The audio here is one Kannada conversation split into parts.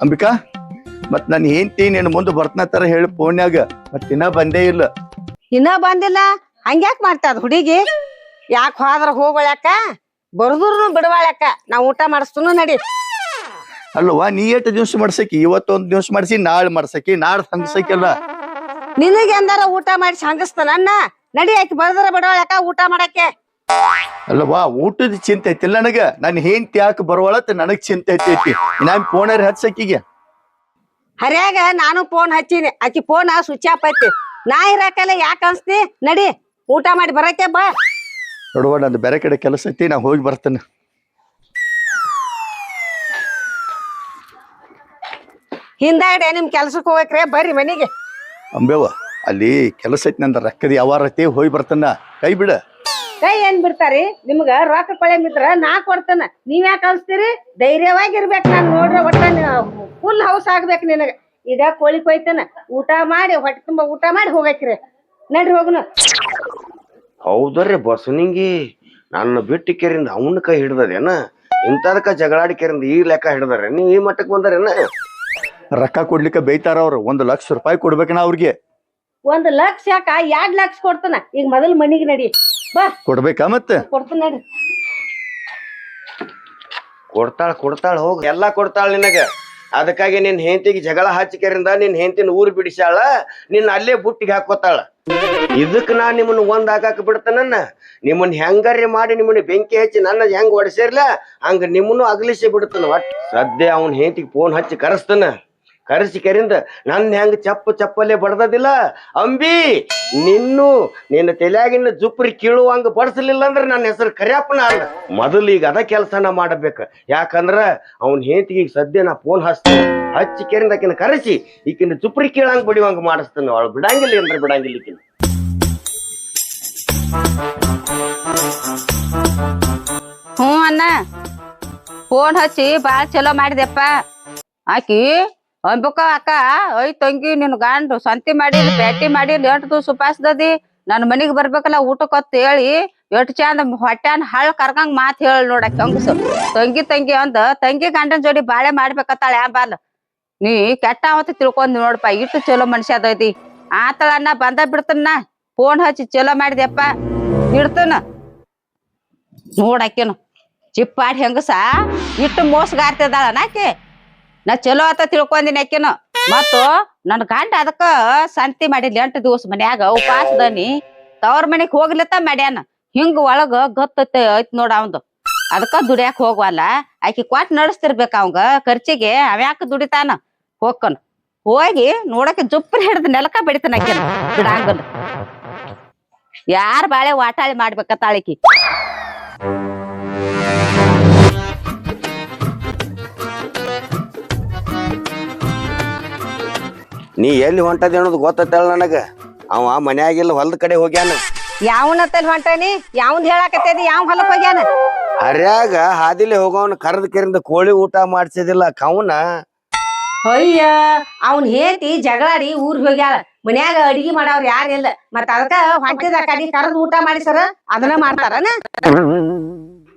ಅಂಬಿಕಾ ಮತ್ ನನ್ ಹೆಂಡತಿ ನಿನ್ ಮುಂದೆ ಬರ್ತನತ್ತಾರ ಹೇಳಿ ಫೋನ್ಯಾಗ ಮತ್ ಇನ್ನ ಬಂದೇ ಇಲ್ಲ. ಇನ್ನ ಬಂದಿಲ್ಲ ಹಂಗ್ಯಾಕ್ ಮಾಡ್ತಾರ ಹುಡುಗಿ? ಯಾಕೆ ಹೋದ್ರ ಹೋಗೋಳ್ಯಾಕ, ಬರ್ದ್ರು ಬಿಡವಾಳ್ಯಾಕ. ನಾ ಊಟ ಮಾಡಿಸ್ತನು ನಡಿ. ಅಲ್ವಾ ನೀ ಎಷ್ಟು ದಿವ್ಸ ಮಾಡ್ಸಕಿ? ಇವತ್ತೊಂದ್ ದಿವ್ಸ ಮಾಡ್ಸಿ ನಾಳೆ ಮಾಡ್ಸಕಿ, ನಾಳೆ ಹಂಗಸಕಿಲ್ಲ. ನಿನಗೆ ಎಂದಾರ ಊಟ ಮಾಡಿಸಿ ಹಂಗಸ್ತಾನ ನಡಿ. ಆಕಿ ಬರ್ದ್ರ ಬಿಡವಾಳ್ಯಾಕ ಊಟ ಮಾಡಕ್ಕೆ. ಅಲ್ವಾ ಊಟದ ಚಿಂತೆ ಐತಿಲ್ಲ ನನಗ. ನನ್ ಹೆಂಡತಿ ಯಾಕೆ ಬರುವಳತ್ ನನಗ್ ಚಿಂತೆ ಐತಿ. ನಾನ್ ಫೋನರ್ ಹಚ್ಚಕಿಗೆ ಹರ್ಯಾಗ ನಾನು ಫೋನ್ ಹಚ್ಚಿನಿ, ಆಕಿ ಫೋನ್ ಸ್ವಿಚ್ ಆಫ್ ಐತಿ. ನಾ ಇರಾಕಲ್ಲ ಯಾಕೆ ಅನ್ಸ್ತಿ? ನಡಿ ಊಟ ಮಾಡಿ ಬರಕ್ಕೆ ಬಾ. ನೋಡುವ ನಂದು ಬೇರೆ ಕಡೆ ಕೆಲಸ ಐತಿ, ನಾ ಹೋಗಿ ಬರ್ತೇನೆ. ಹಿಂದಾಗಡೆ ನಿಮ್ ಕೆಲ್ಸಕ್ಕೆ ಹೋಗ್ಬೇಕ್ರೆ ಬರ್ರಿ ಮನಿಗೆ. ಅಂಬೇವ ಅಲ್ಲಿ ಕೆಲಸ ಐತಿ, ನಂದ ರೊಕ್ಕದ ಯಾವಾರ ಐತಿ, ಹೋಗಿ ಬರ್ತೇನ. ಕೈ ಬಿಡ. ಕೈ ಏನ್ ಬಿಡ್ತಾರಿ? ನಿಮ್ಗ ರೊಕ್ಕ ಕೊಳೆ ಮಿತ್ರ ನಾ ಕೊಡ್ತೇನ. ನೀವ್ ಯಾಕೆ ಕಳಿಸ್ತೀರಿ? ಧೈರ್ಯವಾಗಿರ್ಬೇಕು. ನಾನ್ ನೋಡ್ರ ಒಟ್ಟ ಫುಲ್ ಹೌಸ್ ಆಗ್ಬೇಕು ನಿನಗ. ಈಗ ಕೋಳಿ ಕೊಯ್ತೇನ, ಊಟ ಮಾಡಿ ಹೊಟ್ಟೆ ತುಂಬಾ ಊಟ ಮಾಡಿ ಹೋಗಕ್ರಿ. ನಡ್ರಿ ಹೋಗುನು. ಹೌದ್ರಿ ಬಸನಿಂಗಿ, ನನ್ನ ಬಿಟ್ಟು ಕೆರಿಂದ ಅವನ ಕೈ ಹಿಡ್ದದೇನ? ಇಂಥದಕ್ಕ ಜಗಳಾಡಿ ಕೆರಿಂದ ಈ ಲೆಕ್ಕ ಹಿಡ್ದಾರೆ. ನೀವು ಈ ಮಟ್ಟಕ್ಕೆ ಬಂದಾರೇನ? ರೊಕ್ಕ ಕೊಡ್ಲಿಕ್ಕೆ ಬೈತಾರ ಅವ್ರು. 1,00,000 ರೂಪಾಯಿ ಕೊಡ್ಬೇಕನ ಅವ್ರಿಗೆ. 1,00,000 ಯಾಕ 2,00,000 ಕೊಡ್ತಾನ. ಈಗ ಮೊದಲ್ ಮನಿಗೆ ನಡಿ ಬಾ. ಕೊಡ್ಬೇಕಾ ಮತ್ತೆ? ಕೊಡ್ತಾನ ನಡ್ರಿ. ಕೊಡ್ತಾಳ ಹೋಗ್, ಎಲ್ಲಾ ಕೊಡ್ತಾಳ ನಿನಗ. ಅದಕ್ಕಾಗಿ ನಿನ್ ಹೆಂಡತಿಗೆ ಜಗಳ ಹಚ್ಚಿಕೆರಿಂದ ನಿನ್ ಹೆಂಡತಿನ ಊರ್ ಬಿಡಿಸ್ಯಾಳ, ನಿನ್ನ ಅಲ್ಲೇ ಬುಟ್ಟಿಗೆ ಹಾಕೋತಾಳ. ಇದಕ್ ನಾ ನಿಮ್ಮನ್ನ ಒಂದ್ ಹಾಕಾಕ ಬಿಡ್ತಾನ. ನಿಮ್ಮನ್ನ ಹೆಂಗಾರಿ ಮಾಡಿ ನಿಮ್ಮನ್ನ ಬೆಂಕಿ ಹಚ್ಚಿ ನನ್ನ ಹೆಂಗ್ ಹೊಡೆಸಿರ್ಲ ಹಂಗ ನಿಮ್ಮನ್ನು ಅಗಲಿಸಿ ಬಿಡ್ತಾನ. ಒಟ್ ಸದ್ಯ ಅವನ್ ಹೆಂಡತಿಗೆ ಫೋನ್ ಹಚ್ಚಿ ಕರೆಸ್ತಾನ. ಕರೆಸಿ ಕೆರಿಂದ ನನ್ನ ಹೆಂಗ ಚಪ್ಪಲ್ಲೇ ಬಡ್ದದಿಲ್ಲ. ಅಂಬಿ, ನಿನ್ನ ತಲೆಯಾಗಿನ ಜುಪ್ರಿ ಕೀಳುವಂಗ ಬಡ್ಸಲಿಲ್ಲ ಅಂದ್ರೆ ನನ್ನ ಹೆಸರು ಕರಿಯಪ್ಪನ ಅಲ್ಲ. ಮೊದಲು ಈಗ ಅದ ಕೆಲಸನ ಮಾಡಬೇಕ. ಯಾಕಂದ್ರ ಅವನ್ ಹೆಂಡತಿಗೆ ಈಗ ಸದ್ಯ ನಾ ಫೋನ್ ಹಚ್ಚಿ ಕೆರಿಂದ ಆಕಿನ ಕರೆಸಿ ಈಕಿನ ಜುಪ್ರಿ ಕೀಳಂಗ್ ಬಡಿವಂಗ ಮಾಡಿಸ್ತಾನ. ಅವಳು ಬಿಡಂಗಿಲ್ಲ ಅಂದ್ರೆ ಬಿಡಂಗಿಲ್ಲ ಈಕಿನ. ಅಣ್ಣ ಫೋನ್ ಹಚ್ಚಿ ಬಾಳ ಚಲೋ ಮಾಡಿದೆಪ್ಪ. ಆಕಿ ಅಂಬಕ ಅಕ್ಕ, ಐ ತಂಗಿ ನಿನ್ ಗಂಡು ಸಂತಿ ಮಾಡಿ ಬ್ಯಾಟಿ ಮಾಡಿ 8 ದಿವಸ ಉಪಾಸದದಿ. ನನ್ ಮನಿಗ್ ಬರ್ಬೇಕಲ್ಲ ಊಟಕ್ಕತ್ತ ಹೇಳಿ ಎಷ್ಟ್ ಚಂದ ಹೊಟ್ಯಾನ್ ಹಳ್ಳ ಕರ್ಕಂಗ್ ಮಾತ್ ಹೇಳಿ ನೋಡಕ್ ಹಂಗಸು. ತಂಗಿ ಅಂದ ತಂಗಿ ಗಂಡನ ಜೋಡಿ ಬಾಳೆ ಮಾಡ್ಬೇಕತ್ತಾಳ ಯಾಂಬಾಲ್. ನೀ ಕೆಟ್ಟ ಅವತ್ತು ತಿಳ್ಕೊಂಡ್ ನೋಡಪ್ಪ, ಇಟ್ಟು ಚಲೋ ಮನುಷ್ಯ ಅದೈತಿ. ಆತಳನ್ನ ಬಂದ ಬಿಡ್ತನ. ಫೋನ್ ಹಚ್ಚಿ ಚಲೋ ಮಾಡಿದೆಪ್ಪ, ಇಡ್ತನ ನೋಡಾಕೇನು ಚಿಪ್ಪಾಡಿ ಹೆಂಗಸ ಇಟ್ಟು ಮೋಸಗಾರ್ತಿದಾಳ ನಾಕೆ. ನಾ ಚಲೋ ಆತ ತಿಳ್ಕೊಂಡಿನಿ ಆಕಿನ. ಮತ್ತು ನನ್ ಗಂಡ ಅದಕ್ಕ ಸಂತಿ ಮಾಡಿದ್ಲಿ 8 ದಿವಸ ಮನ್ಯಾಗ ಉಪವಾಸದನಿ ತವ್ರ ಮನೆಗ್ ಹೋಗ್ಲತ್ತ ಮಾಡ್ಯಾನ. ಹಿಂಗ ಒಳಗ ಗತ್ತೈತಿ ಐತ್ ನೋಡ ಅವಂದು. ಅದಕ್ಕ ದುಡಿಯಾಕ ಹೋಗ್ವಲ್ಲ. ಆಕಿ ಕೊಟ್ ನಡೆಸ್ತಿರ್ಬೇಕ ಅವಂಗ ಖರ್ಚಿಗೆ. ಅವ್ಯಾಕ ದುಡಿತಾನ? ಹೋಗ್ಕನ್ ಹೋಗಿ ನೋಡಕ್ಕೆ ಜುಪ್ಪನ ಹಿಡ್ದು ನೆಲಕ ಬೆಡಿತಾನ ಆಕಿನ ಬಿಡಂಗಲ್. ಯಾರ್ ಬಾಳೆ ವಾಟಾಳಿ ಮಾಡ್ಬೇಕತ್ತಾಳಿಕಿ. ನೀ ಎಲ್ಲಿ ಹೊಂಟದಿ ಅನ್ನೋದು ಗೊತ್ತೈತಳ ನನಗ. ಅವ ಮನ್ಯಾಗಿಲ್ಲ ಹೊಲದ ಕಡೆ ಹೋಗ್ಯಾನ. ಯಾವನತ್ತಲ್ ಹೊಂಟಾನಿ? ಯಾವಂದ್ ಹೇಳಾಕತ್ತೇದಿ? ಯಾವ ಹೊಲಕ್ ಹೋಗ್ಯಾನ? ಹರ್ಯಾಗ ಹಾದಿಲಿ ಹೋಗೋವನ್ ಕರೆದ ಕೆರಿಂದ ಕೋಳಿ ಊಟ ಮಾಡ್ಸಿದಿಲ್ಲ ಕವನ. ಅಯ್ಯ, ಅವ್ನ್ ಹೇತಿ ಜಗಳಾಡಿ ಊರ್ ಹೋಗ್ಯಾಳ. ಮನ್ಯಾಗ ಅಡಿಗೆ ಮಾಡವ್ರ ಯಾರಿಲ್ಲ. ಮತ್ತ ಅದಕ್ಕ ಹೊಂಟಿದ ಕಡಿ ಕರೆದ್ ಊಟ ಮಾಡಿಸರ ಅದನ್ನ ಮಾಡ್ತಾರನ?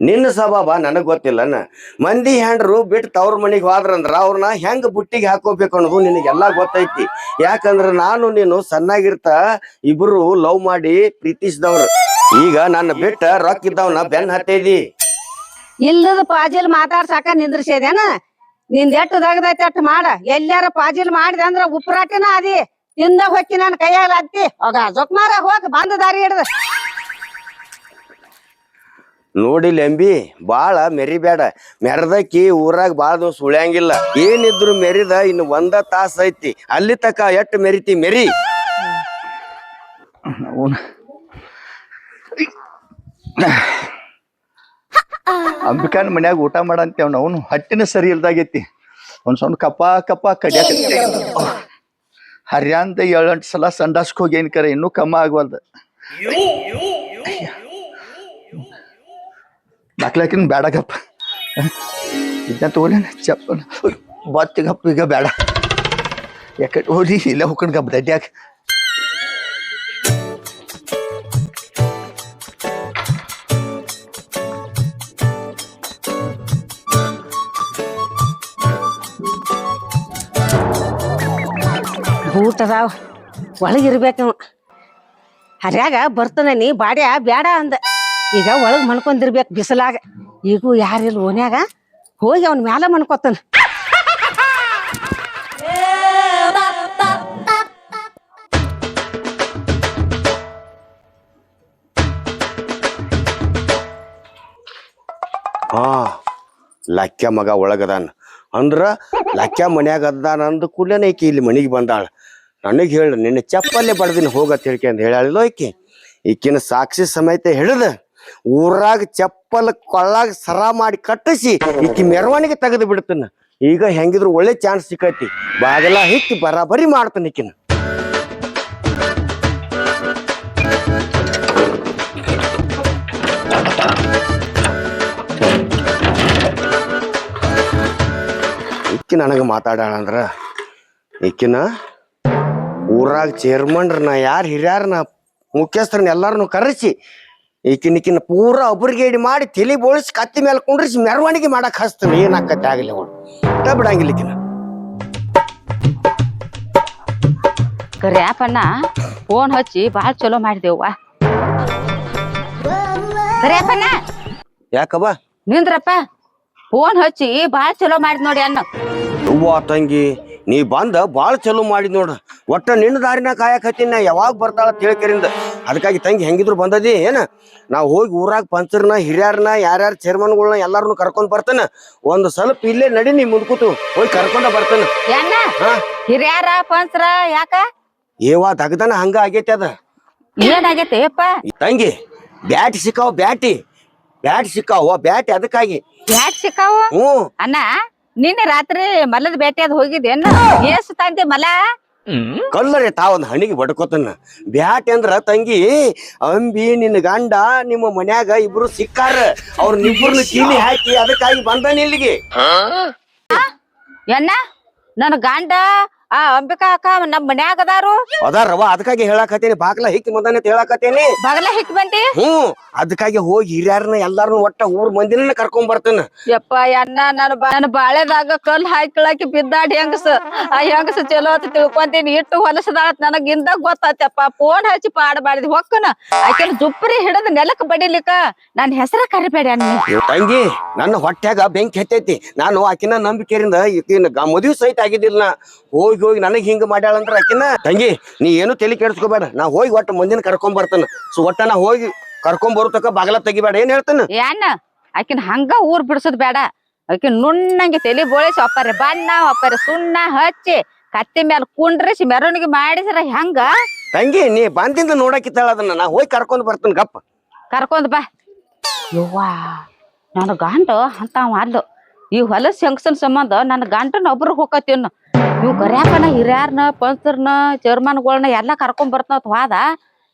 ನಿನ್ನ ಸಬಾಬ ನನಗ್ ಗೊತ್ತಿಲ್ಲನ. ಮಂದಿ ಹೆಂಡ್ರು ಬಿಟ್ಟು ತವ್ರ ಮನಿಗ್ ಹೋದ್ರಂದ್ರ ಅವ್ರನ್ನ ಹೆಂಗ್ ಬುಟ್ಟಿಗೆ ಹಾಕೋಬೇಕು ಅನ್ನೋದು ನಿನಗೆಲ್ಲಾ ಗೊತ್ತೈತಿ. ಯಾಕಂದ್ರ ನಾನು ನೀನು ಸಣ್ಣಾಗಿರ್ತ ಇಬ್ರು ಲವ್ ಮಾಡಿ ಪ್ರೀತಿಸಿದವ್ರು. ಈಗ ನನ್ನ ಬಿಟ್ಟ ರೊಕ್ಕ ಇದ್ದವ್ನ ಬೆನ್ ಹತ್ತೈದಿ. ಇಲ್ಲದ ಪಾಜಿಲ್ ಮಾತಾಡ್ಸಾಕ ನಿಂದ್ರಿಸೇದೇನ? ನಿಂದ ಎಟ್ಟು ದಗದೈತಿ ಅಟ್ಟು ಮಾಡ. ಎಲ್ಲಾರ ಪಾಜಿಲ್ ಮಾಡಿದೆ ಅಂದ್ರ ಉಪ್ರಾಟಿನ ಅದಿ ತಿಂದ ಹೊಕ್ಕಿ ನನ್ ಕೈಯಾಗ ಹತ್ತಿ ಆಗ ಜೊಕ್ಮಾರ ಹೋಗ ಬಂದ ದಾರಿ ಹಿಡ್ದ. ನೋಡಿಲ್ಲ ಎಂಬಿ, ಬಾಳ ಮೆರಿಬೇಡ. ಮೆರದಕ್ಕಿ ಊರಾಗ ಬಾಳ ದಿವಸ ಉಳಿಯಂಗಿಲ್ಲ. ಏನಿದ್ರು ಮೆರಿದ ಇನ್ನು 1 ತಾಸ ಐತಿ. ಅಲ್ಲಿ ತಕ ಎಟ್ಟು ಮೆರಿತಿ ಮೆರಿ. ಅಂಬಿಕಾನ್ ಮನ್ಯಾಗ ಊಟ ಮಾಡಂತೇವ್ ನಾವು. ಹಟ್ಟಿನ ಸರಿ ಇಲ್ದಾಗೈತಿ. ಒಂದ್ ಸಣ್ಣ ಕಪ್ಪ ಕಡಿಯಾಕ ಹರ್ಯಾಂದ 7-8 ಸಲ ಸಂಡಾಸ್ಕ್ ಹೋಗಿ ಏನ್ ಕರೆ ಇನ್ನೂ ಕಮ್ಮ ಆಗ್ವಲ್ದ. ದಾಖಲಾಕಿನ ಬೇಡಗಪ್ಪ. ಇದನ್ನ ತಗೋಲೇನ ಚಪ್ಪಲ್ ಬತ್ತಿಗಪ್ಪ. ಈಗ ಬೇಡ, ಯಾಕಡೆ ಹೋಗಿ ಇಲ್ಲೇ ಹೋಗ್ಕಣ್ಗಪ್ಪ ದಡ್ಡ್ಯಾಕ. ಬೂಟ್ ಅದಾವ ಒಳಗಿರ್ಬೇಕವ ಹರ್ಯಾಗ ಬರ್ತಾನ ನೀ ಬಾಡ್ಯ ಬ್ಯಾಡ ಅಂದ ಈಗ ಒಳಗ್ ಮನ್ಕೊಂಡಿರ್ಬೇಕು ಬಿಸಿಲಾಗ ಈಗೂ ಯಾರಿಲ್ಲ ಓನ್ಯಾಗ ಹೋಗಿ ಅವ್ನ ಮ್ಯಾಲ ಮನ್ಕೋತಾನ ಹಾ ಲಕ್ಯ ಮಗ ಒಳಗದಾನ ಅಂದ್ರ ಲಕ್ಯ ಮನ್ಯಾಗ ಅದಾನ ಅಂದ ಕೂಡಲೇ ಈಕಿ ಇಲ್ಲಿ ಮನಿಗೆ ಬಂದಾಳ ನನಗೆ ಹೇಳ ನಿನ್ನ ಚಪ್ಪಲ್ಲೇ ಬಡ್ದಿನ ಹೋಗತ್ ಹೇಳ್ಕೆ ಅಂತ ಹೇಳಲಿಲ್ಲ ಈಕಿನ ಸಾಕ್ಷಿ ಸಮೇತ ಹಿಡಿದ ಊರಾಗ ಚಪ್ಪಲ್ ಕೊಳ್ಳಾಗ ಸರ ಮಾಡಿ ಕಟ್ಟಿಸಿ ಈಕಿ ಮೆರವಣಿಗೆ ತೆಗೆದು ಬಿಡ್ತಾನ ಈಗ ಹೆಂಗಿದ್ರು ಒಳ್ಳೆ ಚಾನ್ಸ್ ಸಿಕ್ಕೈತಿ ಬಾಗಲ ಹಿಕ್ಕಿ ಬರಾಬರಿ ಮಾಡ್ತಾನ ಈಕಿನ ಈಕಿ ನನಗೆ ಮಾತಾಡಂದ್ರ ಈಕಿನ ಊರಾಗ ಚೇರ್ಮನ್ರನ್ನ ಯಾರು ಹಿರಿಯಾರನ್ನ ಮುಖ್ಯಸ್ಥರನ್ನ ಎಲ್ಲಾರನ್ನು ಕರೆಸಿ ಈಕಿನ ಪೂರಾ ಒಬ್ರಿಗೇಡಿ ಮಾಡಿ ತಲೆ ಬೋಳಿಸಿ ಕತ್ತಿ ಮೇಲೆ ಕುಂಡ್ರಿಸಿ ಮೆರವಣಿಗೆ ಮಾಡಕ್ ಹಚ್ತಾನೆ ಏನಾಕತ್ತೆ ಆಗಲಿ ಅವಳು ಬಿಡಂಗಿಲ್ಲ ಈಕಿನ ಕರ್ಯಾಪಣ್ಣ ಫೋನ್ ಹಚ್ಚಿ ಬಾಳ ಚಲೋ ಮಾಡಿದೆವ್ವ ಕರ್ಯಾಪಣ್ಣ ಯಾಕವ್ವ ನಿಂದ್ರಪ್ಪ ಫೋನ್ ಹಚ್ಚಿ ಬಾಳ ಚಲೋ ಮಾಡಿದ್ ನೋಡಿ ಅನ್ನ ಅವ್ವ ತಂಗಿ ನೀ ಬಂದ ಬಾಳ ಚಲೋ ಮಾಡಿದ್ ನೋಡ ಒಟ್ಟ ನಿನ್ನ ದಾರಿನ ಕಾಯಕತ್ತೀನಿ ನಾ ಯಾವಾಗ ಬರ್ತಾಳ ತಿಳ್ಕರಿಂದ ಅದಕ್ಕಾಗಿ ತಂಗಿ ಹೆಂಗಿದ್ರು ಬಂದದಿ ಏನ ನಾ ಹೋಗಿ ಊರಾಗ ಪಂಚರ್ನ ಹಿರಿಯರ್ನ ಯಾರ್ಯಾರ ಚೇರ್ಮನ್ಗಳನ್ನ ಎಲ್ಲಾರನು ಕರ್ಕೊಂಡ್ ಬರ್ತಾನ ಒಂದ್ ಸ್ವಲ್ಪ ಇಲ್ಲೇ ನಡಿ ನೀ ಮುಂದ್ಕೂತು ಹೋಗಿ ಕರ್ಕೊಂಡ ಬರ್ತಾನ ಏನ ಹಿರಿಯಾರ ಪಂಚ್ರ ಯಾಕ ಏವಾ ದಗದನ ಹಂಗ ಆಗೈತಿ ಅದ ಏನಾಗೈತೆ ಯಪ್ಪ ತಂಗಿ ಬ್ಯಾಟಿ ಸಿಕ್ಕಾವ ಬ್ಯಾಟಿ ಸಿಕ್ಕಾವ ಬ್ಯಾಟಿ ಅದಕ್ಕಾಗಿ ಬ್ಯಾಟ್ ಸಿಕ್ಕಾವ ಹ್ಮ್ ಅಣ್ಣ ನಿನ್ನೆ ರಾತ್ರಿ ಮಲದ ಬೇಟೆ ಅದ್ ಹೋಗಿದ್ದೇನ ಏಸು ತಂದೆ ಮಲ ಕಲ್ಲರೆ ತಾವೊಂದ್ ಹಣಿಗೆ ಬಡ್ಕೋತನ ಬ್ಯಾಟಿ ಅಂದ್ರ ತಂಗಿ ಅಂಬಿ ನಿನ್ನ ಗಂಡ ನಿಮ್ಮ ಮನ್ಯಾಗ ಇಬ್ರು ಸಿಕ್ಕಾರ ಅವ್ರನ್ನಿಬ್ರನ್ನ ಕೀಲಿ ಹಾಕಿ ಅದಕ್ಕಾಗಿ ಬಂದಾನ ಇಲ್ಲಿಗೆ ಎನ್ನ ನನ್ ಗಂಡ ಆ ಅಂಬಿಕಾ ಅಕ್ಕ ನಮ್ ಮನ್ಯಾಗ ಅದಾರು ಅದಾರವ ಅದಕ್ಕಾಗಿ ಹೇಳಾಕತ್ತೇನಿ ಬಾಗ್ಲ ಹಿಕ್ಕಿ ಬಂದಾನೆ ಹೇಳಾಕತ್ತೇನಿ ಬಗಲ ಹಿಕ್ ಬಂದಿ ಅದಕ್ಕಾಗಿ ಹೋಗಿ ಹಿರಿಯಾರನ್ನ ಎಲ್ಲಾರನ್ನ ಒಟ್ಟ ಊರ್ ಮಂದಿನ ಕರ್ಕೊಂಡ್ ಬರ್ತಾನ ಯಪ್ಪ ಅಣ್ಣ ನನ್ನ ಬಾಳೆದಾಗ ಕಲ್ ಹಾಕಿ ಬಿದ್ದಾಡಿ ಹೆಂಗಸ ಆ ಹೆಂಗಸ ಚಲೋ ಅಂತ ತಿಳ್ಕೊಂತೀನಿ ಇಟ್ಟು ಹೊಲಸದಾಳ ನನಗ್ ಇಂದಾಗ ಗೊತ್ತಾತಪ್ಪ ಫೋನ್ ಹಚ್ಚಿ ಪಾಡ್ ಮಾಡಿದ್ ಹೊಕ್ಕನ ಆಕೆನ ಜುಪ್ರಿ ಹಿಡದ್ ನೆಲಕ್ ಬಡಿಲಿಕ್ಕ ನನ್ ಹೆಸರ ಕರಿಬೇಡಿ ಅನ್ನ ತಂಗಿ ನನ್ನ ಹೊಟ್ಯಾಗ ಬೆಂಕಿ ಹತ್ತೈತಿ ನಾನು ಆಕಿನ ನಂಬಿಕೆಯಿಂದ ಈಕಿನ ಮದುವೆ ಸಹಿತ ಆಗಿದ್ದಿಲ್ಲ ಹೋಗಿ ನನಗ್ ಹಿಂಗ ಮಾಡ್ಯಾಳಂದ್ರ ಆಕಿನ ತಂಗಿ ನೀ ಏನು ತಲೆ ಕೆಡ್ಸ್ಕೋಬೇಡ ನಾ ಹೋಗಿ ಒಟ್ಟ ಮಂದಿನ ಕರ್ಕೊಂಡ್ ಬರ್ತಾನ ಒಟ್ಟ ನಾ ಹೋಗಿ ಕರ್ಕೊಂಡ್ ಬರುತ್ತಕ ಬಾಗಲ ತೆಗಿಬೇಡ ಏನ್ ಹೇಳ್ತಾನ ಏನ್ ಆಕಿನ ಹಂಗ ಊರ್ ಬಿಡ್ಸೋದ್ ಬೇಡ ಆಕಿನ ನುಣ್ಣಂಗೆ ತಲಿ ಬೋಳಿಸಿ ಒಪ್ಪರೆ ಬಣ್ಣ ಒಪ್ಪರೆ ಸುಣ್ಣ ಹಚ್ಚಿ ಕತ್ತಿ ಮ್ಯಾಲ ಕುಂಡ್ರಿಸಿ ಮೆರವಣಿಗೆ ಮಾಡಿಸ್ರ ಹೆಂಗ ತಂಗಿ ನೀ ಬಂದಿಂದ ನೋಡಕಿತ್ತಾಳ ಅದನ್ನ ನಾ ಹೋಗಿ ಕರ್ಕೊಂಡ್ ಬರ್ತಾನ ಗಪ್ಪ ಕರ್ಕೊಂಡ್ ಬಾ ಯವ್ವಾ ನನ್ನ ಗಂಡ ಅಂತಾವ ಅಲ್ಲು ಈ ಹೊಲಸ್ ಹೆಂಗಸನ್ ಸಂಬಂಧ ನನ್ನ ಗಂಡನ ಒಬ್ರು ಹೋಗತ್ತೇನು ಇವ್ ಕರ್ಯಾಕನ ಹಿರಿಯಾರ್ನ ಪಂಚರ್ನ ಚೇರ್ಮನ್ಗಳನ್ನ ಎಲ್ಲಾ ಕರ್ಕೊಂಡ್ ಬರ್ತಾವ ಹೋದ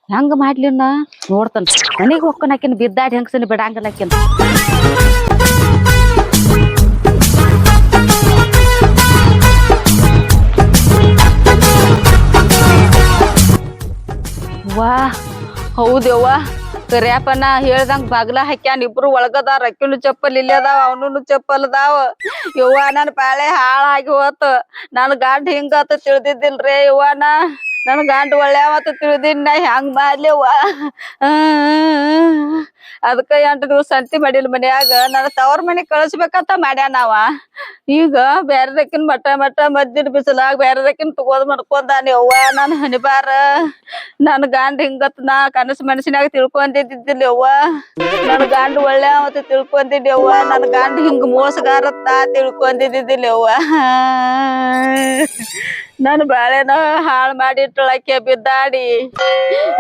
ಹೆಂಗ ಮಾಡ್ಲಿನ್ನ ನೋಡ್ತಾನ ಮನಿಗ್ ಹೋಗ್ಕನ ಆಕಿನ ಬಿದ್ದಾಡಿ ಹೆಂಗಸನ ಬಿಡಂಗಿಲ್ಲ ಆಕಿನ ವಾ ಹೌದವ್ವ ಕರ್ಯಾಪನ ಹೇಳ್ದಂಗ ಬಾಗ್ಲ ಹಾಕ್ಯಾನ ಇಬ್ರು ಒಳಗದಾರ ಅಕ್ಕಿನು ಚಪ್ಪಲ್ ಇಲ್ಲೇ ಅದಾವ ಅವನು ಚಪ್ಪಲ್ ಅದಾವ ಯವ್ವ ನನ್ ಪಾಳೆ ಹಾಳಾಗಿ ಹೋತು ನನ್ ಗಂಡ ಹಿಂಗತ ತಿಳಿದಿದ್ದಿಲ್ರಿ ಯವ್ವನ ನನ್ ಗಂಡ ಒಳ್ಳೆಯವತ್ತ ತಿಳಿದಿನ್ ನಾ ಹೆಂಗ್ ಮಾಡ್ಲಿವ್ವ ಅದಕ್ಕ 8 ದಿವಸ ಸಂತಿ ಮಾಡಿಲ್ ಮನ್ಯಾಗ ನನ್ನ ತವ್ರ ಮನೆಗ್ ಕಳಿಸ್ಬೇಕಂತ ಮಾಡ್ಯಾನವ ಈಗ ಬ್ಯಾರದಕ್ಕಿನ ಮಟ್ಟ ಮದ್ದಿನ ಬಿಸಿಲಾಗ ಬ್ಯಾರದಕ್ಕಿನ ತಗೋದ್ ಮಾಡ್ಕೊಂಡಾನ ಯವ್ವ ನನ್ ಹನಿಬಾರ ನನ್ ಗಂಡ ಹಿಂಗತ್ ನಾ ಕನಸು ಮನಸ್ಸಿನಾಗ ತಿಳ್ಕೊಂಡಿದ್ದಿಲ್ಲ ಯವ್ವ ನನ್ ಗಂಡ ಒಳ್ಳೆಯವತ್ತ ತಿಳ್ಕೊಂಡಿದ್ದ ಯವ್ವ ನನ್ ಗಂಡ ಹಿಂಗ ಮೋಸಗಾರತ್ತ ತಿಳ್ಕೊಂಡಿದ್ದಿಲ್ಲ ಯವ್ವ ನನ್ ಬಾಳೆನ ಹಾಳ್ ಮಾಡಿಟ್ಟಳಕ್ಕೆ ಬಿದ್ದಾಡಿ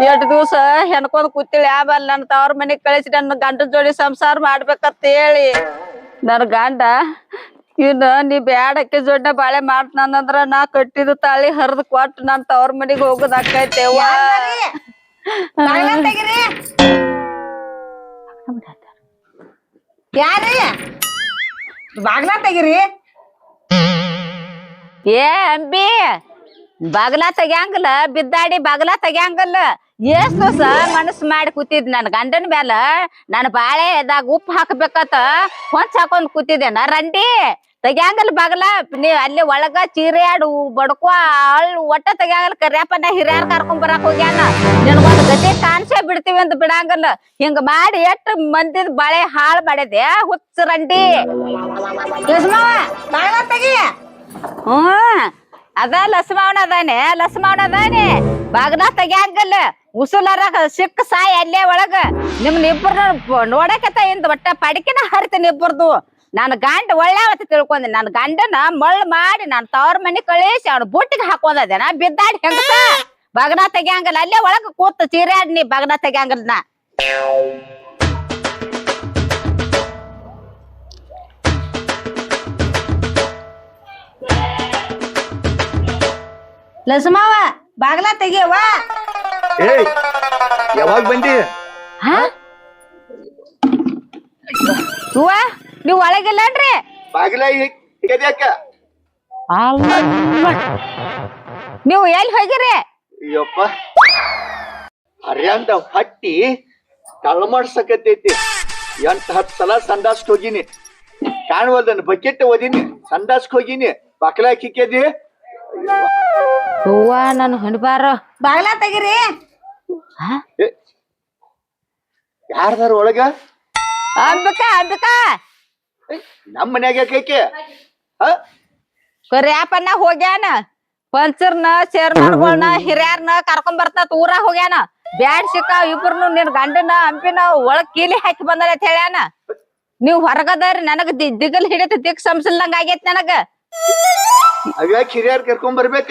8 ದಿವಸ ಹೆಣ್ಕೊಂಡ್ ಕೂತಿಳಿ ಆಮೇಲೆ ನನ್ ತವ್ರ ಮನೆಗ್ ಕಳಿಸಿ ನನ್ನ ಗಂಡನ ಜೋಡಿ ಸಂಸಾರ ಮಾಡ್ಬೇಕಂತ ಹೇಳಿ ನನ್ ಗಂಡ ಇನ್ನ ನೀ ಬ್ಯಾಡಕ್ಕೆ ಜೋಡ್ನ ಬಾಳೆ ಮಾಡ್ತಾನಂದ್ರ ನಾ ಕಟ್ಟಿದ ತಾಳಿ ಹರಿದ್ ಕೊಟ್ಟು ನಾನ್ ತವ್ರ ಮನಿಗ್ ಹೋಗೋದ್ ಆಕೈತೆವ್ವ ಯಾರೀ ಬಾಗ್ಲ ತೆಗಿರಿ ಏ ಅಂಬಿ ಬಾಗ್ಲಾ ತೆಗ್ಯಾಂಗಲ್ಲ ಬಿದ್ದಾಡಿ ಬಾಗ್ಲಾ ತೆಗ್ಯಾಂಗಲ್ಲ ಎಷ್ಟ್ ದಿವಸ ಮನಸ್ಸು ಮಾಡಿ ಕೂತಿದ್ ನನ್ ಗಂಡನ ಮ್ಯಾಲ ನನ್ ಬಾಳೆದಾಗ ಉಪ್ಪು ಹಾಕ್ಬೇಕತ್ತ ಹೊಂಚ್ ಹಾಕೊಂಡ್ ಕೂತಿದ್ದೇನ ರಂಡಿ ತೆಗ್ಯಾಂಗಲ್ ಬಾಗಲ ನೀ ಅಲ್ಲಿ ಒಳಗ ಚೀರಿಯಾಡು ಬಡ್ಕೋ ಒಟ್ಟ ತೆಗ್ಯಾಂಗಲ್ ಕರ್ಯಪ್ಪ ನಾ ಹಿರಿಯರ್ ಕರ್ಕೊಂಡ್ ಬರಾಕ್ ಹೋಗ್ಯಾನ ನಿನಗೊಂದ್ ಗತಿ ಕಾಣ್ಸೇ ಬಿಡ್ತೀವಿ ಅಂತ ಬಿಡಂಗಲ್ಲ ಹಿಂಗ ಮಾಡಿ ಎಷ್ಟ್ ಮಂದಿದ್ ಬಾಳೆ ಹಾಳ್ ಮಾಡಿದೆ ಹುಚ್ಚ ರಂಡಿ ಲಕ್ಷ್ಮವ್ವ ಬಾಗ್ಲ ತೆಗಿ. ಅದ ಲಸ್ಮಾವನ ಅದಾನೆ ಬಾಗ್ಲ ತೆಗ್ಯಾಂಗಲ್ಲ ಉಸುಲಾರ ಸಿಕ್ಕ ಸಾಯಿ ಅಲ್ಲೇ ಒಳಗ ನಿಮ್ನಿಬ್ಬರು ನೋಡಕತ್ತ ಇಂದ ಒಟ್ಟ ಪಡಿಕೆನ ಹರಿತೀನಿ ಇಬ್ಬರದು ನನ್ ಗಂಡ ಒಳ್ಳೆವತ್ತ ತಿಳ್ಕೊಂಡೆ ನನ್ ಗಂಡನ ಮಳ್ ಮಾಡಿ ನಾನ್ ತವ್ರ ಮನಿ ಕಳಿಸಿ ಅವ್ನ ಬುಟ್ಟಿಗೆ ಹಾಕೋದ ನಾ ಬಿದ್ದಾಡಿ ಹೆಂಗಸ ಬಾಗ್ನ ತೆಗ್ಯಾಂಗಲ್ಲ ಅಲ್ಲೇ ಒಳಗ ಕೂತ್ ಚೀರಾಡ್ ನೀ ಬಾಗ್ನ ತೆಗ್ಯಾಂಗಲ್ ನಾ ಲಕ್ಷ್ಮವ್ವ ಬಾಗ್ಲ ತೆಗಿಯವ್ವ. ಏಯ್ ಯಾವಾಗ ಬಂದಿ? ಹೂವ ನೀವ್ ಒಳಗಿಲ್ಲನ್ರಿ ಬಾಗಿಲ ತೆಗೆದ್ಯಾಕ? ನೀವು ಎಲ್ಲಿ ಹೋಗಿರಿ? ಅಯ್ಯಪ್ಪ ಹರ್ಯಾಂದ ಹಟ್ಟಿ ತಳಮಾಡ್ಸಕತ್ತೈತಿ. 8-10 ಸಲ ಸಂಡಾಸ್ಕ್ ಹೋಗಿನಿ, ಕಾಣುವಲ್ದನ್ ಬಕೆಟ್ ಓದಿನಿ, ಸಂಡಾಸ್ಕ್ ಹೋಗಿನಿ, ಬಾಕ್ಲ ಹಾಕಿಕ್ಯದಿ. ಹೂವ ನಾನು ಹಣ್ಬಾರ ಬಾಗ್ಲ ತೆಗಿರಿ. ಯಾರ್ದಾರ ಒಳಗ? ಅಂಬಿಕಾ ನಮ್ ಮನ್ಯಾಗ ಯಾಕೆ? ಕರ್ಯಾಪನ್ನ ಹೋಗ್ಯಾನ ಪಂಚರ್ನ ಚೇರ್ಮನ್ಗಳನ್ನ ಹಿರಿಯರ್ನ ಕರ್ಕೊಂಡ್ ಬರ್ತಾತ ಊರಾಗ ಹೋಗ್ಯಾನ. ಬ್ಯಾಡ್ ಸಿಕ್ಕ ಇಬ್ರು ನಿನ್ ಗಂಡನ ಅಂಪಿನ ಒಳಗ್ ಕೀಲಿ ಹಾಕಿ ಬಂದಾರ ಅಂತ ಹೇಳ್ಯಾನ. ನೀವ್ ಹೊರಗದಾರಿ ನನಗ ದಿಗಲ್ ಹಿಡಿತ ದಿಕ್ ಸಂಸಲ್ದಂಗ ಆಗೇತ್ ನನಗ. ಅವ್ಯಾಕ ಹಿರಿಯರ್ ಕರ್ಕೊಂಡ್ ಬರ್ಬೇಕ?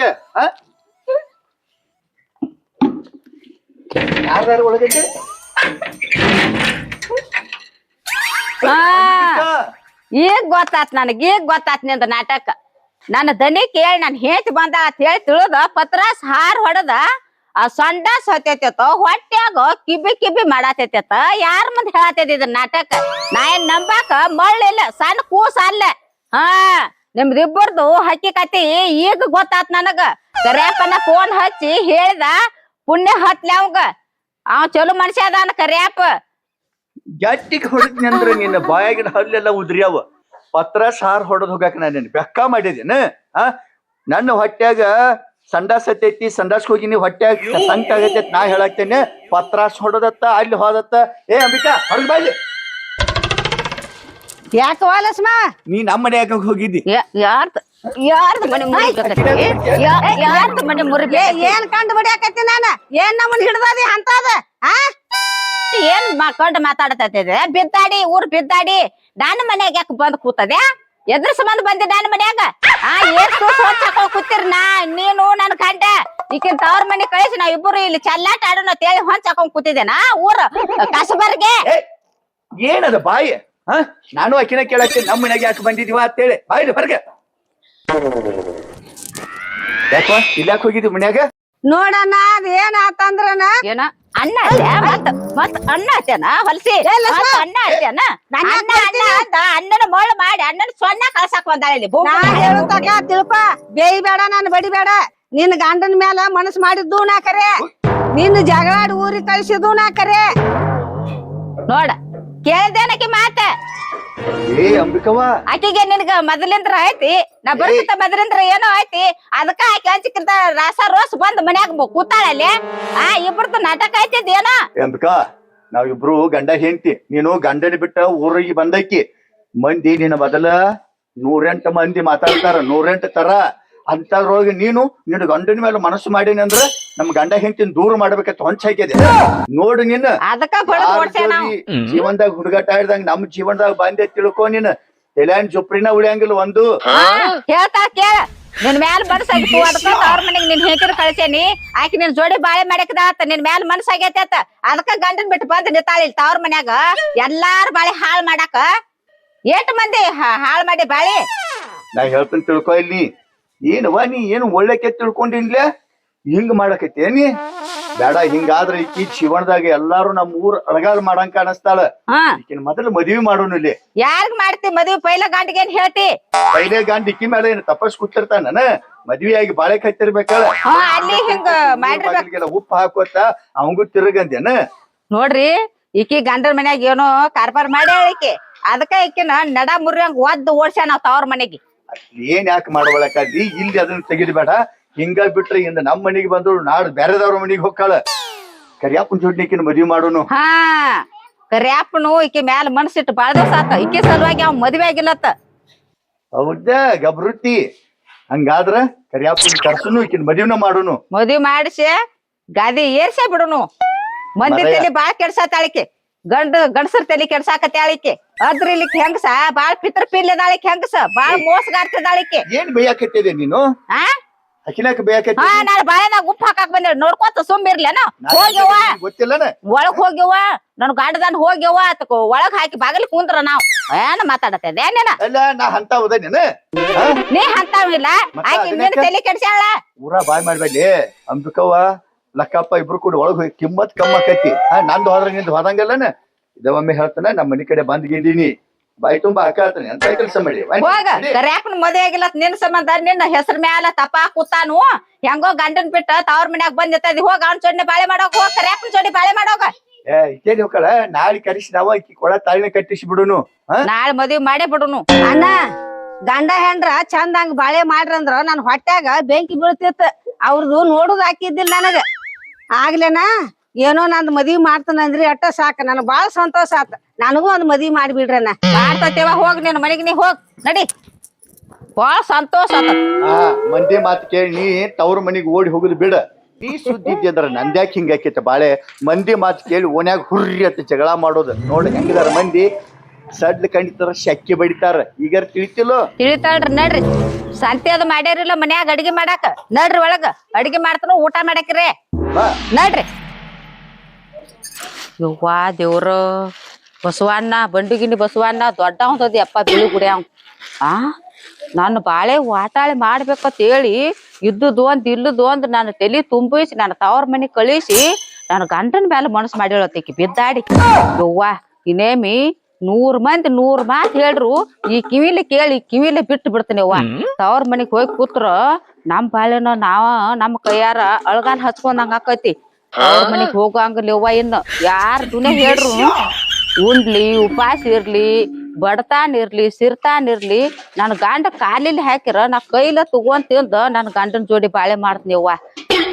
ಯಾರ್ದಾರ ಒಳಗೈತೆ? ಈಗ ಗೊತ್ತಾತ್ ನಿಂದ ನಾಟಕ. ನನ್ನ ದನಿ ಕೇಳಿ ನನ್ ಹೇತಿ ಬಂದ ಅಂತ ಹೇಳಿ ತಿಳಿದ ಪತ್ರಾಸ್ ಹಾರ್ ಹೊಡದ ಆ ಸಂಡಾಸ್ ಹೊತ್ತೈತ ಹೊಟ್ಯಾಗ ಕಿಬಿ ಮಾಡತೈತ. ಯಾರ ಮುಂದೆ ಹೇಳತೈತಿ ಇದ್ರ ನಾಟಕ? ನಾ ಏನ್ ನಂಬಾಕ ಮಳ್ಳಿಲ್ಲ, ಸಣ್ಣ ಕೂಸ ಅಲ್ಲ. ನಿಮ್ದಿಬ್ಬರ್ದು ಹಕ್ಕಿಕತಿ ಈಗ ಗೊತ್ತಾತ್ ನನಗ. ಕರ್ಯಾಪನ ಫೋನ್ ಹಚ್ಚಿ ಹೇಳಿದ ಪುಣ್ಯ ಹತ್ಲಿ ಅವಂಗ. ಅವ್ ಚಲೋ ಮನುಷ್ಯ ಅದಾನ ಕರ್ಯಾಪ. ಗಟ್ಟಿಗೆ ಹೊಡಿದ್ನಿ ಅಂದ್ರ ನಿನ್ನ ಬಾಯಾಗಿನ ಹಲ್ಲೆಲ್ಲ ಉದ್ರಿಯಾವ. ಪತ್ರ ಸಾರ್ ಹೊಡೆದ್ ಹೋಗಾಕ ನಾನು ಬೆಕ್ಕ ಮಾಡಿದೇನ? ನನ್ನ ಹೊಟ್ಯಾಗ ಸಂಡಾಸ್ ಹತ್ತೈತಿ, ಸಂಡಾಸ್ಗೆ ಹೋಗಿನಿ, ಹೊಟ್ಯಾಗ ಸಂಕ ಆಗತೈತಿ. ನಾ ಹೇಳಾಕ್ತೇನೆ ಪತ್ರಾಸ್ ಹೊಡದತ್ತ, ಅಲ್ಲಿ ಹೋದತ್ತ. ಏ ಅಂಬಿಕಾ ಹೊರಗ್ ಬಾಯ್ಲಿ. ಯಾಕವ ಲಕ್ಷ್ಮ? ನೀ ನಮ್ಮ ಮನ್ಯಾಗ ಹೋಗಿದ್ದಿ. ಯಾರ್ದ ಮನೆ ಮುರಿ ಏನ್ ಕಂಡು ಬಡಿಯಾಕತ್ತಿ ನಾನ? ಏನ್ ನಮ್ಮನ್ ಹಿಡ್ದದಿ ಅಂತದ? ಏನ್ ಮಕ್ಕೊಂಡ್ ಮಾತಾಡತೈತಿದೆ? ಬಿದ್ದಾಡಿ ಊರ್ ಬಿದ್ದಾಡಿ ನನ್ನ ಮನ್ಯಾಗ ಯಾಕೆ ಬಂದ್ ಕೂತದೆ? ಎದ್ರ ಸಂಬಂಧ ಬಂದಿ ನನ್ನ ಮನ್ಯಾಗ? ಎಷ್ಟು ಹಾಕೊಂಡ್ ಕೂತಿರ್ ನೀನು ನನ್ ಗಂಡ ಈಕಿನ್ ತವ್ರ ಮನೆ ಕಳಿಸಿ ನಾವ್ ಇಬ್ಬರು ಇಲ್ಲಿ ಚಲ್ಲಾಟ ಆಡೋಣ ತೇಳಿ ಹೊಂಚ್ ಹಾಕೊಂಡ್ ಕೂತಿದ್ದೇನಾ ಊರ್ ಕಸಬರ್ಗೆ? ಏನದ ಬಾಯಿ? ನಾನು ಅಕ್ಕಿನ ಕೇಳಕ್ಕೆ ನಮ್ಮ ಮನ್ಯಾಗ ಯಾಕೆ ಬಂದಿದೀವ ಅಂತೇಳಿ ಬಾಯ್ಲಿ ಹೊರಗೆ. ಯಾಕ ಇಲ್ಲಾಕ್ ಹೋಗಿದ್ವಿ ಮನ್ಯಾಗ? ನೋಡಣ್ಣ ಅದ್ ಏನ್ ಆತಂದ್ರನ ಏನ ಅಣ್ಣ ಮತ್ ಅಣ್ಣ ಆತೇನ ಹೊಲ್ಸಿ? ಅಣ್ಣ ಆತೇನ? ಅಣ್ಣನ ಮೊಳ ಮಾಡಿ ಅಣ್ಣನ ಸೊನ್ನ ಕಳ್ಸಾಕ್ ಬಂದಾಳ ಇಲ್ಲಿ. ನಾ ಹೇಳುತ್ತಕ ತಿಳ್ಪ, ಬೇಯ್ಬೇಡ ನಾನು ಬಡಿಬೇಡ. ನಿನ್ ಗಂಡನ ಮ್ಯಾಲ ಮನಸ್ ಮಾಡಿದ್ದು ನಾ ಕರೆ, ನಿನ್ನ ಜಗಳಾಡಿ ಊರಿಗೆ ಕಳ್ಸಿದ್ದು ನಾ ಕರೆ. ನೋಡ ಕೇಳ್ದೇನಕಿ ಮಾತ. ಏ ಅಂಬಿಕವ್ವ, ಆಕಿಗೆ ನಿನ್ಗ ಮೊದಲಿಂದ್ರ ಐತಿ, ನಾ ಬರ್ಕಿಂತ ಮೊದಲಿಂದ್ರ ಏನೋ ಐತಿ. ಅದಕ್ಕ ಆಕಿ ಹಂಚಿಕಿಂತ ರಸ ರೋಸ್ ಬಂದ್ ಮನ್ಯಾಗ ಕೂತಾಳಲ್ಲಿ. ಇಬ್ರದ್ದು ನಾಟಕ ಐತಿದ್ ಏನೋ. ಅಂಬಿಕಾ ನಾವಿಬ್ರು ಗಂಡ ಹೆಂಡ್ತಿ. ನೀನು ಗಂಡನ ಬಿಟ್ಟ ಊರಿಗೆ ಬಂದಕ್ಕಿ. ಮಂದಿ ನಿನ್ನ ಮೊದಲ 108 ಮಂದಿ ಮಾತಾಡ್ತಾರ, 108 ತರ. ಅಂತದ್ರೊಳಗೆ ನೀನು ನಿನ್ನ ಗಂಡನ ಮೇಲೆ ಮನಸ್ಸು ಮಾಡೀನಿ ಅಂದ್ರ ನಮ್ ಗಂಡ ಹೆಂಡತಿನ ದೂರ ಮಾಡ್ಬೇಕಂತ ಹೊಂಚ ಹಾಕಿದೆ. ನೋಡು ನಿನ್ನ ಅದಕ್ಕ ಜೀವನದಾಗ ಹುಡುಗಾಟ ಆಡ್ದಂಗ ನಮ್ ಜೀವನದಾಗ ಬಂದೆ ತಿಳ್ಕೊ. ನೀನ್ ಎಲ್ಯಾನ್ ಜೊಪ್ರಿನ ಉಳಿಯಂಗಿಲ್ಲ ಒಂದು. ಹೇಳ್ತಾ ಕೇಳ, ನಿನ್ ಮ್ಯಾಲ ಮನಸ್ಸಾಗಿತ್ತು ಅದಕ್ಕ ಅವ್ರ ಮನೆಗ್ ನಿನ್ ಹೇಳ್ತಿರ್ ಕಳ್ಸೇನಿ. ಆಕಿ ನಿನ್ ಜೋಡಿ ಬಾಳೆ ಮಾಡಕದಾತ, ನಿನ್ ಮ್ಯಾಲ ಮನಸ್ಸಾಗೈತ. ಅದಕ್ಕ ಗಂಡನ್ ಬಿಟ್ಟು ಬಂದ್ ನಿಂತಾಳ ಇಲ್ಲಿ ತವ್ರ ಮನ್ಯಾಗ. ಎಲ್ಲಾರ ಬಾಳೆ ಹಾಳ್ ಮಾಡಾಕ. ಎಷ್ಟ್ ಮಂದಿ ಹಾಳ್ ಮಾಡಿ ಬಾಳಿ. ನಾ ಹೇಳ್ತೀನಿ ತಿಳ್ಕೊ. ಇಲ್ಲಿ ಏನವ ನೀ ಏನು ಒಳ್ಳೆಕೆ ತಿಳ್ಕೊಂಡಿನ್ಲೆ ಹಿಂಗ್ ಮಾಡಕೈತಿ ನೀ? ಬೇಡ, ಹಿಂಗಾದ್ರ ಈಕಿ ಜೀವನದಾಗ ಎಲ್ಲಾರು ನಮ್ ಊರ್ ಅಳಗಾಲ್ ಮಾಡಂಗ ಕಾಣಿಸ್ತಾಳ. ಈಕಿನ ಮೊದಲು ಮದ್ವಿ ಮಾಡೋನು ಇಲ್ಲಿ. ಯಾರಿಗ್ ಮಾಡ್ತಿ ಮದ್ವಿ? ಪೈಲ ಗಂಡಿಗೆ ಏನ್ ಹೇಳ್ತಿ? ಪೈಲೆ ಗಂಡ ಇಕ್ಕಿ ಮೇಲೆ ಏನ್ ತಪಸ್ ಕೂತಿರ್ತಾನ? ಮದ್ವಿಯಾಗಿ ಬಾಳೆ ಕತ್ತಿರ್ಬೇಕಲ್ಲ ಹಾ ಅಲ್ಲಿ ಹಿಂಗ ಮಾಡಿರ್ಬೇಕು ಬಾಗಿಲಿಗೆಲ್ಲ ಉಪ್ಪು ಹಾಕೋತ ಅವಂಗೂ ತಿರುಗಂತೇನ ನೋಡ್ರಿ ಈಕಿ ಗಂಡನ ಮನ್ಯಾಗ ಏನೋ ಕಾರ್ಬಾರ್ ಮಾಡ್ಯಾಳ ಈಕಿ ಅದಕ್ಕ ಈಕಿನ ನಡ ಮುರಿಯಂಗ್ ಒದ್ದು ಓಡ್ಸ್ಯಾನ ನಾವ್ ತವ್ರ ಮನೆಗೆ ಏನ್ ಯಾಕೆ ಮಾಡ್ಕೊಳಕಾದಿ ಇಲ್ಲಿ ಅದನ್ನ ತೆಗಿದ್ಬೇಡ ಹಿಂಗ ಬಿಟ್ರೆ ಇಂದ ನಮ್ ಮನಿಗೆ ಬಂದ್ರು ನಾಡ್ ಬ್ಯಾರೆದವ್ರ ಮನಿಗೆ ಹೋಗ್ಕಾಳ ಕರಿಯಪ್ಪನ ಜೋಡ್ನಿಕಿನ ಮದ್ವಿ ಮಾಡೋನು ಹಾ ಕರ್ಯಾಪ್ಪನು ಈಕಿ ಮ್ಯಾಲ ಮನಸ್ಸಿಟ್ಟು ಬಾಳ ದಿವಸ ಆತ ಈಕಿ ಸಲುವಾಗಿ ಅವ್ ಮದ್ವೆ ಆಗಿಲ್ಲತ್ತ ಹೌದಾ ಗಬ್ರುತಿ ಹಂಗಾದ್ರ ಕರಿಯಪ್ಪನ ಕರ್ಸುನು ಈಕಿನ ಮದ್ವಿನ ಮಾಡೋನು ಮದ್ವಿ ಮಾಡಿಸಿ ಗಾದಿ ಏರ್ಸೇ ಬಿಡುನು ಮಂದಿ ಮರಯ್ಯ. ತಲಿ ಬಾಳ ಕೆಡ್ಸಾತಾಳಿಕೆ ಗಂಡಸರ ತಲಿ ಕೆಡ್ಸಾಕತ್ತಾಳಿಕೆ ಅದ್ರಿಲಿಕ್ ಹೆಂಗಸ ಬಾಳ ಪಿತ್ರ ಪಿಲ್ಲದಾಳಿಕೆ ಹೆಂಗಸ ಬಾಳ ಮೋಸಗಾರ್ತಿದಾಳಿಕೆ ಏನ್ ಬೇಯಾಕತ್ತಿದೆ ನೀನು ಆ ಅಕಿನಾಕ ಬೇಯಾಕತ್ತಿ ಹಾ ನಾಳೆ ಬಾಳೆನಾಗ ಉಪ್ಪು ಹಾಕಾಕ್ ಬಂದೆ ನೋಡ್ಕೊತ ಸುಮ್ ಇರ್ಲೇನ ಹೋಗ್ಯವ್ವ ಗೊತ್ತಿಲ್ಲನ ಒಳಗ್ ಹೋಗ್ಯವ್ವ ನನ್ ಗಂಡದನ್ ಹೋಗ್ಯವ್ವ ಅತಕ ಒಳಗ್ ಹಾಕಿ ಬಾಗಿಲಿ ಕುಂದ್ರ ನಾವ್ ಏನ್ ಮಾತಾಡತ್ತೆ ಏನೇನ ಅಲ್ಲ ನಾ ಅಂತ ಹೋದೇನ ನೀ ಅಂತಾವಿಲ್ಲ ಮತ್ತ ಆಕಿ ಅದನ್ನ ನಿನ್ ತಲಿ ಕೆಡ್ಸ್ಯಾಳ ಊರ ಬಾಯ್ ಮಾಡ್ಬೇಡಿ ಅಂಬಿಕವ್ವ ಲಕ್ಕಪ್ಪ ಇಬ್ರು ಕೂಡ ಒಳಗ್ ಹೋಗಿ ಕಿಮ್ಮತ್ ಕಮ್ಮ ಆಕೈತಿ ನಂದು ಹೋದ್ರ ನಿಂದು ಹೋದಂಗಲ್ಲನ ಇದ ಒಮ್ಮೆ ಹೇಳ್ತಾನ ನಮ್ಮ ಮನಿ ಕಡೆ ಬಂದ್ಗಿದ್ದೀನಿ ಬಾಯಿ ತುಂಬಾ ಹಾಕಾತಾನೆ ಅಂತ ಕೆಲಸ ಮಾಡಿ ಹೋಗ ಕರ್ಯಾಕನ್ ಮದ್ವೆ ಆಗಿಲ್ಲ ನಿನ್ ಸಂಬಂಧ ನಿನ್ನ ಹೆಸರ ಮ್ಯಾಲ ತಪ್ಪ ಕೂತಾನು ಹೆಂಗೋ ಗಂಡನ್ ಬಿಟ್ಟ ತವ್ರ ಮನ್ಯಾಗ ಬಂದಿರ್ತದಿ ಹೋಗ ಅವ್ನ ಚೊಡ್ನೆ ಬಾಳೆ ಮಾಡೋಗ ಹೋಗ ಕರ್ಯಾಕನ್ ಚೊಡಿ ಬಾಳೆ ಮಾಡೋಗ ಇಕ್ಕೇನ್ ಹೋಗಲ್ಲ ನಾಳೆ ಕರಿಸಿ ನಾವ ಈಕಿ ಕೊಳ ತಾಳಿನ ಕಟ್ಟಿಸಿ ಬಿಡುನು ನಾಳೆ ಮದ್ವಿ ಮಾಡೇ ಬಿಡುನು ಅಣ್ಣ ಗಂಡ ಹೆಂಡ್ರ ಚಂದಂಗ್ ಬಾಳೆ ಮಾಡ್ರಂದ್ರ ನನ್ ಹೊಟ್ಯಾಗ ಬೆಂಕಿ ಬೀಳ್ತಿತ್ತ ಅವ್ರದ್ದು ನೋಡುದ್ ಹಾಕಿದ್ದಿಲ್ಲ ನನಗ ಆಗ್ಲೇನಾ ಏನೋ ನಂದ್ ಮದ್ವಿ ಮಾಡ್ತಾನಂದ್ರಿ ಅಟ್ಟ ಸಾಕ ನನಗ್ ಬಾಳ ಸಂತೋಷ ಆತ ನನಗೂ ಒಂದ್ ಮದ್ವಿ ಮಾಡ್ಬಿಡ್ರಣ್ಣ ಮಾಡ್ತೇವ ಹೋಗ್ ನಿನ್ ಮನೆಗ್ ನೀ ಹೋಗ್ ನಡಿ ಬಾಳ ಸಂತೋಷ ಆತ ಮಂದಿ ಮಾತು ಕೇಳಿ ನೀ ತವ್ರ ಮನಿಗ್ ಓಡಿ ಹೋಗುದು ಬಿಡ ನೀ ಸುದ್ದಿ ಇದ್ದಿದ್ರ ನಂದ್ಯಾಕ್ ಹಿಂಗ ಆಕೈತೆ ಬಾಳೆ ಮಂದಿ ಮಾತು ಕೇಳಿ ಓನ್ಯಾಗ ಹುರ್ರಿ ಅಂತ ಜಗಳ ಮಾಡೋದು ನೋಡಿ ಹೆಂಗಿದಾರ ಮಂದಿ ಸಡ್ಲ ಕಂಡಿತಾರ ಶಕ್ಕಿ ಬಡಿತಾರ ಈಗ ತಿಳಿತಿಲ್ಲೋ ತಿಳಿತಾಳ್ರಿ ನಡ್ರಿ ಸಂತೆ ಅದು ಮಾಡ್ಯಾರಿಲ್ಲ ಮನ್ಯಾಗ ಅಡಿಗೆ ಮಾಡಾಕ ನಡ್ರಿ ಒಳಗ ಅಡಿಗೆ ಮಾಡ್ತಾನ ಊಟ ಮಾಡಾಕ್ರಿ ಬಾ ನಡ್ರಿ ಯವ್ವಾ ದೇವ್ರ ಬಸವಣ್ಣ ಬಂಡಿಗಿನಿ ಬಸವಣ್ಣ ದೊಡ್ಡ ಹೊಂದದಿ ಅಪ್ಪ ಬಿಳಿ ಗುಡಿಯವ್ ಆ ನಾನು ಬಾಳೆ ವಾಟಾಳೆ ಮಾಡ್ಬೇಕಂತ ಹೇಳಿ ಇದ್ದುದು ಒಂದ್ ಇಲ್ಲದು ಒಂದ್ ನಾನು ತಲಿ ತುಂಬಿಸಿ ನನ್ನ ತವ್ರ ಮನೆ ಕಳಿಸಿ ನಾನು ಗಂಡನ ಮೇಲೆ ಮನಸ್ಸು ಮಾಡಿಳತ್ತೇಕಿ ಬಿದ್ದಾಡಿ ಯವ್ವಾ ಇನ್ನೇಮಿ 100 ಮಂದಿ 100 ಮಾತ್ ಹೇಳ್ರು ಈ ಕಿವಿಲಿ ಕೇಳಿ ಕಿವಿಲಿ ಬಿಟ್ಟು ಬಿಡ್ತೀನಿ ಅವ್ವ ತವ್ರ ಮನಿಗ್ ಹೋಗಿ ಕೂತ್ರ ನಮ್ ಬಾಳೆನ ನಾವ ನಮ್ ಕೈಯಾರ ಅಳಗಾಲ್ ಹಚ್ಕೊಂಡಂಗ ಆಕೈತಿ ಅವ್ರ ಮನಿಗ್ ಹೋಗಂಗಿಲ್ಲ ಅವ್ವ ಇನ್ನು ಯಾರ ದುನೆ ಹೇಳ್ರು ಉಂಡ್ಲಿ ಉಪಾಸ ಇರ್ಲಿ ಬಡತಾನ್ ಇರ್ಲಿ ಸಿರ್ತಾನ್ ಇರ್ಲಿ ನನ್ ಗಂಡ ಕಾಲಿಲಿ ಹಾಕಿರ ನಾ ಕೈಲ ತಗೊಂಡ್ ತಿಂದ ನನ್ ಗಂಡನ ಜೋಡಿ ಬಾಳೆ ಮಾಡ್ತೀನಿ ಅವ್ವ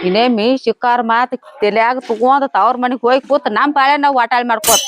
ಇನ್ನೇಮಿ ಶಿಕ್ಕಾರ ಮಾತ್ ತಲ್ಯಾಗ ತಗೊಂಡ್ ತವ್ರ ಮನಿಗ್ ಹೋಗಿ ಕೂತ್ ನಮ್ ಬಾಳೆ ನಾವ್ ವಾಟಾಳ್ ಮಾಡ್ಕೋತ